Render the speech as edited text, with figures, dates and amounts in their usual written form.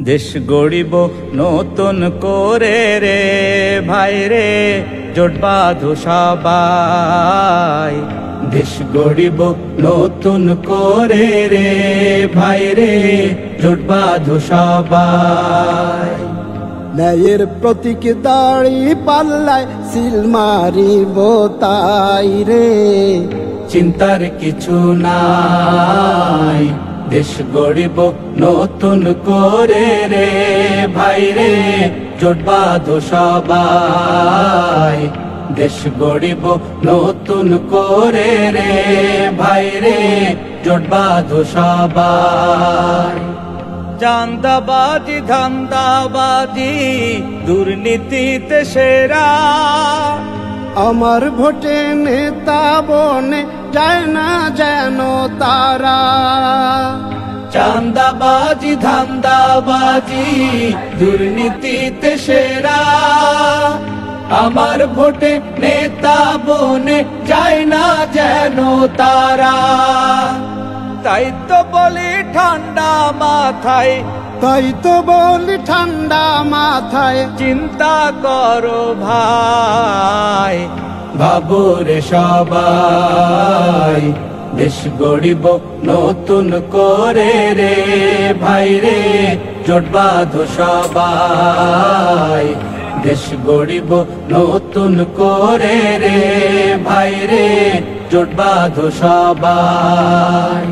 দেশ গড়িব নতুন করে রে ভাই রে, জোট বাঁধো সবাই। দেশ গড়িব নতুন করে রে ভাই রে, জোট বাঁধো সবাই। ন্যায়ের প্রতীক দাড়ি পাল্লায় সিল মারিব তাই রে, চিন্তার কিছু নাই। দেশ গড়িব নতুন করে রে ভাই রে, জোট বাঁধো সবাই। দেশ গড়িব নতুন করে রে ভাই রে, জোট বাঁধো সবাই। চাঁদাবাজি ধান্দাবাজি দুর্নীতিতে সেরা, আমার ভোটে নেতা বনে যায় না যেন তারা। চাঁদাবাজি ধান্দাবাজি দুর্নীতিতে সেরা, আমার ভোটে নেতা বনে যায় না যেন তারা। তাই তো বলি ঠান্ডা মাথায়, তাই তো বলি ঠান্ডা মাথায়, চিন্তা করো ভাই। ভাবো রে সবাই, দেশ গড়িব নতুন করে রে ভাই রে, জোট বাঁধো সবাই। দেশ গড়িব নতুন করে রে ভাই রে, জোট বাঁধো সবাই।